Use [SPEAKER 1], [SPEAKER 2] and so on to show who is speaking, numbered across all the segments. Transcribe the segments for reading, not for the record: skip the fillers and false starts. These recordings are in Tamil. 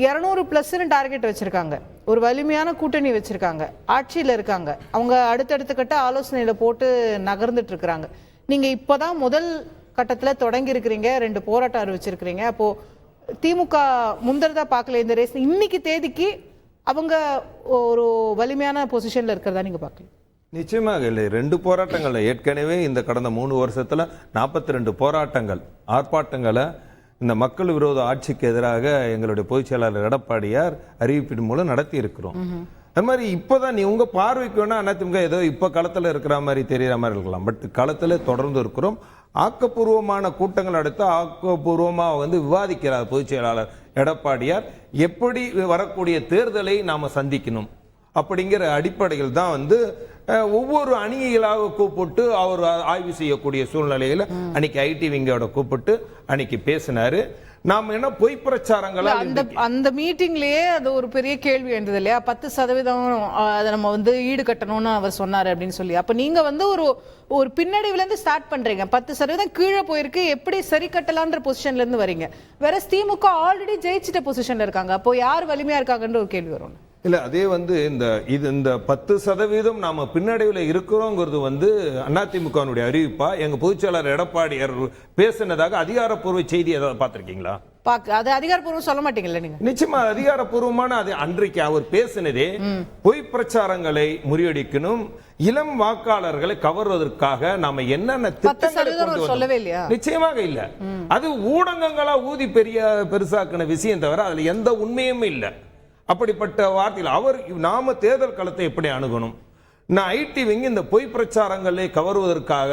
[SPEAKER 1] 200+ டார்கெட் வச்சிருக்காங்க, ஒரு வலிமையான கூட்டணி வச்சிருக்காங்க, ஆட்சியில் இருக்காங்க, அவங்க அடுத்தடுத்த கட்ட ஆலோசனையில போட்டு நகர்ந்துட்டு இருக்கிறாங்க. நீங்க இப்பதான் முதல் கட்டத்துல தொடங்கி இருக்கிறீங்க, 2 போராட்டம் அறிவிச்சிருக்கிறீங்க. அப்போ திமுக முந்தரதா பார்க்கல இந்த ரேஸ், இன்னைக்கு தேதிக்கு அவங்க ஒரு வலிமையான பொசிஷன்ல இருக்கிறதா நீங்க பார்க்கல?
[SPEAKER 2] நிச்சயமாக இல்லை. 2 போராட்டங்கள் ஏற்கனவே இந்த கடந்த 3 வருஷத்துல 42 போராட்டங்கள், ஆர்ப்பாட்டங்களை இந்த மக்கள் விரோத ஆட்சிக்கு எதிராக எங்களுடைய பொதுச் செயலாளர் எடப்பாடியார் அறிவிப்பின் மூலம் நடத்தி இருக்கிறோம். அது மாதிரி இப்போதான் நீ உங்க பார்வைக்கு வேணா அதிமுக ஏதோ இப்ப களத்துல இருக்கிற மாதிரி தெரியற மாதிரி இருக்கலாம். பட் களத்துல தொடர்ந்து இருக்கிறோம். ஆக்கப்பூர்வமான கூட்டங்கள் நடத்த ஆக்கப்பூர்வமா விவாதிக்கிறார் பொதுச் செயலாளர் எடப்பாடியார். எப்படி வரக்கூடிய தேர்தலை நாம சந்திக்கணும் அப்படிங்கிற அடிப்படையில் தான் ஒவ்வொரு அணிகளாக கூப்பிட்டு அவர் ஆய்வு செய்யக்கூடிய சூழ்நிலையில அன்னைக்கு ஐடி விங்கோட கூப்பிட்டு அன்னைக்கு பேசினாரு. நாம என்ன பொய் பிரச்சாரங்களா
[SPEAKER 1] அந்த மீட்டிங்லயே அது ஒரு பெரிய கேள்வி எழுந்தது இல்லையா? 10% அதை நம்ம ஈடு கட்டணும்னு அவர் சொன்னாரு அப்படின்னு சொல்லி. அப்ப நீங்க ஒரு பின்னடைவுல இருந்து ஸ்டார்ட் பண்றீங்க, 10% கீழே போயிருக்கு, எப்படி சரி கட்டலான்ற பொசிஷன்ல இருந்து வரீங்க. வேற திமுக ஆல்ரெடி ஜெயிச்சிட்ட பொசிஷன்ல இருக்காங்க, அப்போ யார் வலிமையா இருக்காங்கன்ற ஒரு கேள்வி வரும்
[SPEAKER 2] இல்ல. அதே இந்த 10% நாம பின்னடைவில் இருக்கிறோங்கிறது அதிமுகனுடைய அறிவிப்பா எங்க பொதுச்செயலாளர் எடப்பாடியார் பேசினதாக அதிகாரப்பூர்வ செய்தி ஏதாவது பார்த்திருக்கீங்களா?
[SPEAKER 1] அது அதிகாரப்பூர்வம் சொல்ல மாட்டீங்கல்ல நீங்க?
[SPEAKER 2] நிச்சயமா அதிகாரப்பூர்வமான அது அன்றைக்கு அவர் பேசினதே பொய் பிரச்சாரங்களை முறியடிக்கணும், இளம் வாக்காளர்களை கவர்வதற்காக நாம என்னென்ன திட்டங்களை
[SPEAKER 1] சொல்லவே இல்லையா?
[SPEAKER 2] நிச்சயமாக இல்ல. அது ஊடகங்களா ஊதி பெருசாக்கின விஷயம் தவிர அதுல எந்த உண்மையுமே இல்லை. அப்படிப்பட்ட வார்த்தையில் அவர் நாம தேர்தல் களத்தை எப்படி அணுகணும், நான் ஐடி விங்க இந்த பொய் பிரச்சாரங்களை கவருவதற்காக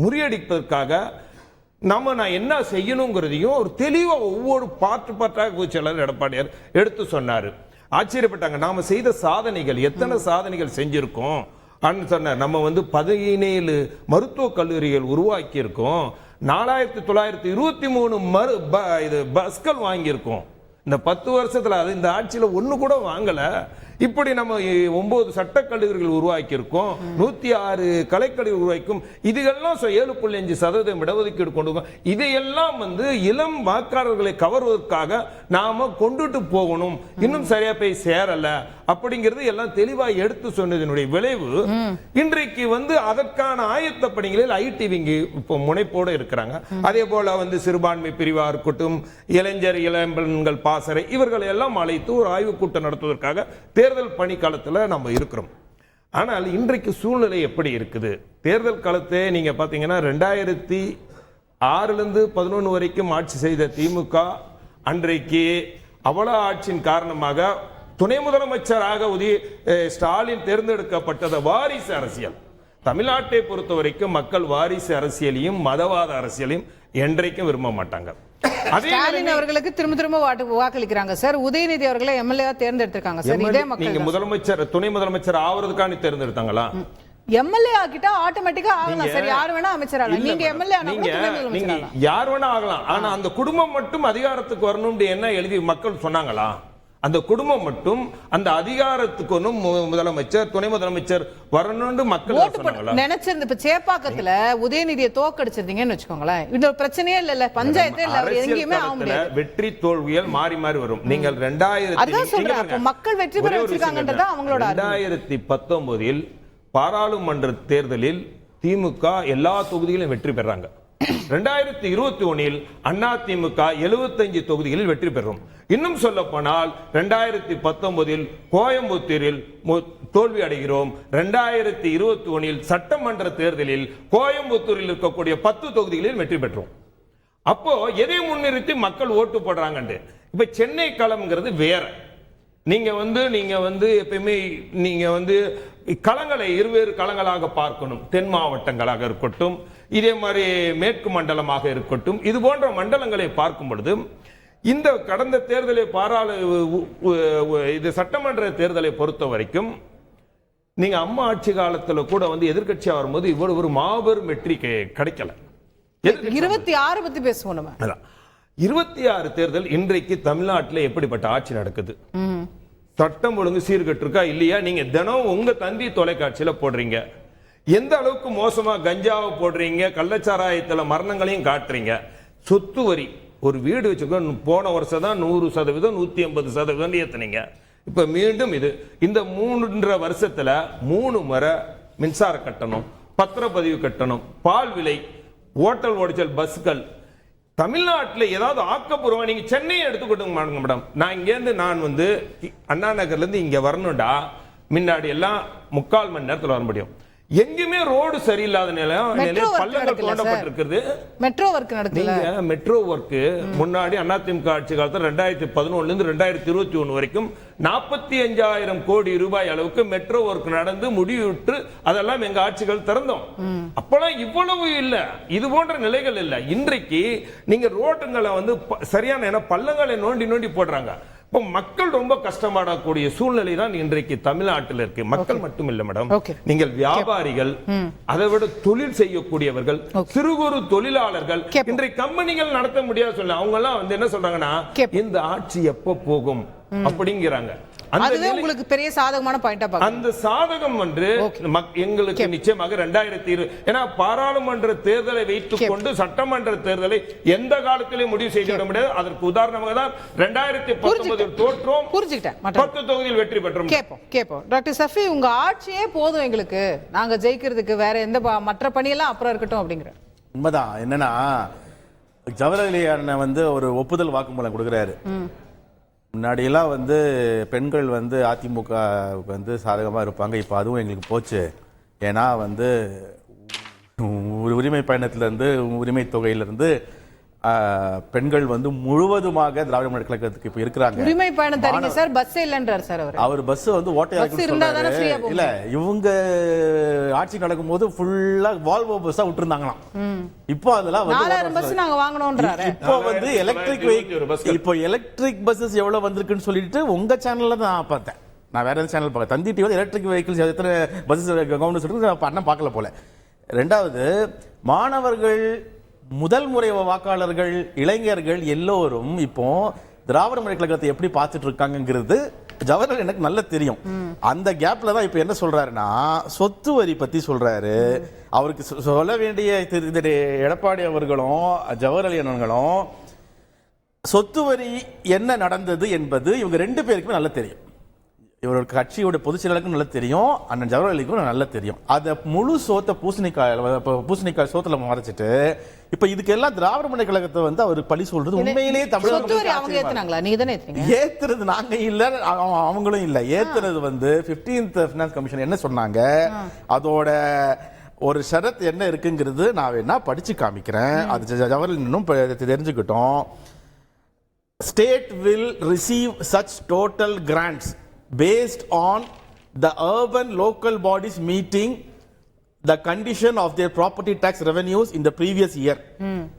[SPEAKER 2] முறியடிப்பதற்காக நான் என்ன செய்யணுங்கிறதையும் ஒரு தெளிவா ஒவ்வொரு பாட்டாக பொதுச் செயலாளர் எடப்பாடியார் எடுத்து சொன்னாரு. ஆச்சரியப்பட்டாங்க. நாம செய்த சாதனைகள், எத்தனை சாதனைகள் செஞ்சிருக்கோம் சொன்னார். நம்ம 17 மருத்துவக் கல்லூரிகள் உருவாக்கி இருக்கோம், 4923 பஸ்கள் வாங்கியிருக்கோம் இந்த 10 வருஷத்துல. அது இந்த ஆட்சியில ஒண்ணு கூட வாங்கல. இப்படி நம்ம 9 சட்டக்கல்லூரிகள் உருவாக்கி இருக்கோம், 106 கலைக்கல்லூரி உருவாக்கும். இதுகெல்லாம் 7.5% இடஒதுக்கீடு கொண்டு இதையெல்லாம் இளம் வாக்காளர்களை கவர்வதற்காக நாம கொண்டுட்டு போகணும், இன்னும் சரியா போய் சேரல அப்படிங்கிறது எல்லாம் தெளிவா எடுத்து சொன்னதனுடைய விளைவு இன்றைக்கு அதற்கான ஆயத்த பணிகளில் ஐடி விங்கி இப்போ முனைப்போடு இருக்கிறாங்க. அதே போல சிறுபான்மை பிரிவா இருக்கட்டும், இளைஞர் இளம்பெண்கள் பாசறை, இவர்கள் எல்லாம் அழைத்து ஒரு ஆய்வு கூட்டம் நடத்துவதற்காக தேர்தல் பணி காலத்துல நம்ம இருக்கிறோம். ஆனால் இன்றைக்கு சூழ்நிலை எப்படி இருக்குது? தேர்தல் காலத்தை நீங்க பாத்தீங்கன்னா 2006 11 வரைக்கும் ஆட்சி செய்த திமுக அன்றைக்கு அவல ஆட்சியின் காரணமாக துணை முதலமைச்சராக ஸ்டாலின் தேர்ந்தெடுக்கப்பட்டது வாரிசு அரசியல். தமிழ்நாட்டை பொறுத்த வரைக்கும் மக்கள் வாரிசு அரசியலையும் மதவாத அரசியலையும் என்றைக்கும் விரும்ப மாட்டாங்க.
[SPEAKER 1] ஸ்டாலின் அவர்களுக்கு திரும்ப வாக்களிக்கிறாங்க சார். உதயநிதி அவர்களை எம்எல்ஏ தேர்ந்தெடுத்திருக்காங்க சார். இதே மக்கள்
[SPEAKER 2] நீங்க முதலமைச்சர் துணை முதலமைச்சர் ஆவறதுக்கான தேர்ந்தெடுத்தாங்களா?
[SPEAKER 1] எம்எல்ஏ ஆகிட்டா ஆட்டோமேட்டிக்கா ஆகலாம் சார், யார் வேணா அமைச்சர் ஆகலாம். நீங்க எம்எல்ஏ
[SPEAKER 2] நீங்க யார் வேணா ஆகலாம். ஆனா அந்த குடும்பம் மட்டும் அதிகாரத்துக்கு வரணும்னு என்ன எழுதி மக்கள் சொன்னாங்களா? அந்த குடும்பம் மட்டும் அந்த அதிகாரத்துக்கு முதலமைச்சர் துணை முதலமைச்சர் வரணும்னு மக்கள்
[SPEAKER 1] நினைச்சிருந்த. இப்ப சேப்பாக்கத்துல உதயநிதியை தோக்கடிச்சிருந்தீங்கன்னு வச்சுக்கோங்களேன், இந்த பிரச்சனையே இல்ல, பஞ்சாயத்து இல்ல, எங்கேயுமே ஆக முடியாது.
[SPEAKER 2] வெற்றி தோல்வியல் மாறி மாறி வரும். நீங்கள் 2000
[SPEAKER 1] மக்கள் வெற்றி பெற வச்சிருக்காங்கன்றதா அவங்களோட.
[SPEAKER 2] 2019 பாராளுமன்ற தேர்தலில் திமுக எல்லா தொகுதிகளிலும் வெற்றி பெறாங்க. 2021 அதிமுக 75 தொகுதிகளில் வெற்றி பெறும். இன்னும் சொல்ல போனால் 2019 கோயம்புத்தூரில் தோல்வி அடைகிறோம். 2021 சட்டமன்ற தேர்தலில் கோயம்புத்தூரில் இருக்கக்கூடிய 10 தொகுதிகளில் வெற்றி பெற்றோம். அப்போ எதை முன்னிறுத்தி மக்கள் ஓட்டு போடுறாங்க? இப்ப சென்னை களம்ங்கிறது வேற. நீங்க எப்பயுமே நீங்க களங்களை இருவேறு களங்களாக பார்க்கணும். தென் மாவட்டங்களாக இருக்கட்டும், இதே மாதிரி மேற்கு மண்டலமாக இருக்கட்டும், இது போன்ற மண்டலங்களை பார்க்கும் பொழுது இந்த கடந்த தேர்தலை இது சட்டமன்ற தேர்தலை பொறுத்த வரைக்கும் நீங்க அம்மா ஆட்சி காலத்துல கூட எதிர்கட்சியா வரும்போது இவ்வளவு ஒரு மாபெரும் வெற்றி கிடைக்கல.
[SPEAKER 1] 26 பத்தி பேசுவோம் நம்ம.
[SPEAKER 2] 26 தேர்தல் இன்றைக்கு தமிழ்நாட்டில் எப்படிப்பட்ட ஆட்சி நடக்குது? சட்டம் ஒழுங்கு சீர்கட்டு இருக்கா இல்லையா? நீங்க தினம் உங்க தந்தி தொலைக்காட்சியில போடுறீங்க. எந்த அளவுக்கு மோசமா கஞ்சாவை போடுறீங்க, கள்ளச்சாராயத்துல மரணங்களையும் காட்டுறீங்க. சொத்து வரி ஒரு வீடு வச்சுக்கோ, போன வருஷம் தான் 100%, 150% ஏத்துனீங்க. இப்ப மீண்டும் இந்த 3.5 வருஷத்துல 3 முறை மின்சார கட்டணம், பத்திரப்பதிவு கட்டணம், பால் விலை, ஓட்டல் ஓடிச்சல், பஸ்கள். தமிழ்நாட்டில் ஏதாவது ஆக்கப்பூர்வம், நீங்க சென்னையை எடுத்துக்கிட்டு மேடம், நான் வந்து அண்ணா நகர்ல இருந்து இங்க வரணும்டா, முன்னாடி எல்லாம் 3/4 மணி நேரத்தில் வர முடியும். எங்குமே ரோடு சரியில்லாத நிலையம் பள்ளங்கள் தோண்டப்பட்டிருக்கிறது.
[SPEAKER 1] மெட்ரோ ஒர்க் நடக்கல.
[SPEAKER 2] மெட்ரோ ஒர்க் முன்னாடி அதிமுக ஆட்சி காலத்தில் 2011 இருந்து 2021 வரைக்கும் 45,000 கோடி ரூபாய் அளவுக்கு மெட்ரோ ஒர்க் நடந்து முடிவுற்று அதெல்லாம் எங்க ஆட்சிகள் திறந்தோம். அப்பெல்லாம் இவ்வளவு இல்ல, இது போன்ற நிலைகள் இல்ல. இன்றைக்கு நீங்க ரோட்டுங்களை வந்து சரியான பள்ளங்களை நோண்டி நோண்டி போடுறாங்க. மக்கள் ரொம்ப கஷ்டப்படக்கூடிய சூழ்நிலை தான் இன்றைக்கு தமிழ்நாட்டில் இருக்கு. மக்கள் மட்டும் இல்ல மேடம், நீங்கள் வியாபாரிகள், அதை விட தொழில் செய்யக்கூடியவர்கள், சிறு குறு தொழிலாளர்கள், இன்றைக்கு கம்பெனிகள் நடத்த முடியாது சொல்ல, அவங்க எல்லாம் வந்து என்ன சொல்றாங்கன்னா, இந்த ஆட்சி எப்ப போகும் அப்படிங்கிறாங்க.
[SPEAKER 1] அதுவே உங்களுக்கு பெரிய சாதகமான பாயிண்டா பாருங்க.
[SPEAKER 2] அந்த சாதகம் வந்து எங்களுக்கு நிச்சயமாக 2020, ஏன்னா பாராளுமன்ற தேர்தலை வைத்துக் கொண்டு சட்டமன்ற தேர்தலை எந்த காலத்திலே முடிவு செய்துவிட முடியாது. அதற்கு உதாரணமாக தான் 2019 தோற்றோம், 10 தொகுதியில் வெற்றி பெற்றோம்.
[SPEAKER 1] கேப்போம் டாக்டர் சஃபி, உங்க ஆட்சியே போதும் எங்களுக்கு, நாங்க ஜெயிக்கிறதுக்கு, வேற எந்த மற்ற பணியெல்லாம் அப்புறம் இருக்கட்டும் அப்படிங்கிற
[SPEAKER 3] உண்மைதான். என்னன்னா ஜவஹர்லால் நேரு வந்து ஒரு ஒப்புதல் வாக்குமூலம் கொடுக்கிறாரு. முன்னாடியெல்லாம் வந்து பெண்கள் வந்து அதிமுக வந்து சாதகமாக இருப்பாங்க, இப்போ அதுவும் எங்களுக்கு போச்சு. ஏன்னா வந்து உரிமை பயணத்திலிருந்து, உரிமை தொகையிலிருந்து பெண்கள் வந்து முழுவதுமாக திராவிட முன்னேற்ற கழகத்துக்கு இப்ப இருக்கிறாங்க.
[SPEAKER 1] உரிமை பயணம் தரீங்க சார், பஸ் இல்லன்றார் சார் அவர்
[SPEAKER 3] பஸ் வந்து ஓட்டையா இல்ல. இவங்க ஆட்சி நடக்கும் போது ஃபுல்லா வால்வோ பஸ்ஸா விட்டுருந்தாங்களாம். இப்போ அதெல்லாம்
[SPEAKER 1] 4000 பஸ் நாங்க வாங்கணும்ன்றாரு.
[SPEAKER 3] இப்போ வந்து எலக்ட்ரிக் வெஹிக்கிள், இப்போ எலக்ட்ரிக் பஸ்ஸஸ் எவ்வளவு வந்திருக்குன்னு சொல்லிட்டு உங்க சேனல்ல தான் நான் பார்த்தேன். நான் வேற சேனல் பார்க்க, தந்தி டிவி வந்து எலக்ட்ரிக் வெஹிக்கிள்ஸ் எத்தனை பஸ்ஸஸ் கவர்மெண்ட் சொல்லிட்டு அண்ணன் பார்க்கல போல. ரெண்டாவது, மாணவர்கள், முதல் முறை வாக்காளர்கள், இளைஞர்கள் எல்லோரும் இப்போ திராவிட முன்னேற்ற கழகத்தை எப்படி பார்த்துட்டு இருக்காங்கிறது ஜவஹர்லால் எனக்கு நல்ல தெரியும். அந்த கேப்ல தான் இப்ப என்ன சொல்றாருன்னா, சொத்து வரி பத்தி சொல்றாரு. அவருக்கு சொல்ல வேண்டிய எடப்பாடி அவர்களும் ஜவஹர்லால் அவர்களும் சொத்து வரி என்ன நடந்தது என்பது இவங்க 2 பேருக்குமே நல்ல தெரியும். இவரோட கட்சியோட பொதுச் செயலாளருக்கும் நல்லா தெரியும், அண்ணன் ஜவஹர்லாலுக்கும் நல்லா தெரியும். அதை முழு சோத்தை பூசணிக்காய் சோத்துல மறைச்சிட்டு இப்ப இதுக்கெல்லாம் திராவிட முன்னேற்ற கழகத்தை வந்து அவர் பழி சொல்றது உண்மையிலேயே ஏத்துறது நாங்க இல்ல, அவங்களும் இல்ல. ஏத்துறது வந்து 15th ஃபினான்ஸ் கமிஷன் என்ன சொன்னாங்க, அதோட ஒரு ஷரத் என்ன இருக்குங்கிறது நான் வேணா படிச்சு காமிக்கிறேன். அது ஜவஹர்லால் இன்னும் தெரிஞ்சுக்கிட்டோம். State will receive such total grants based on the urban local bodies meeting the condition of their property tax revenues in the previous year.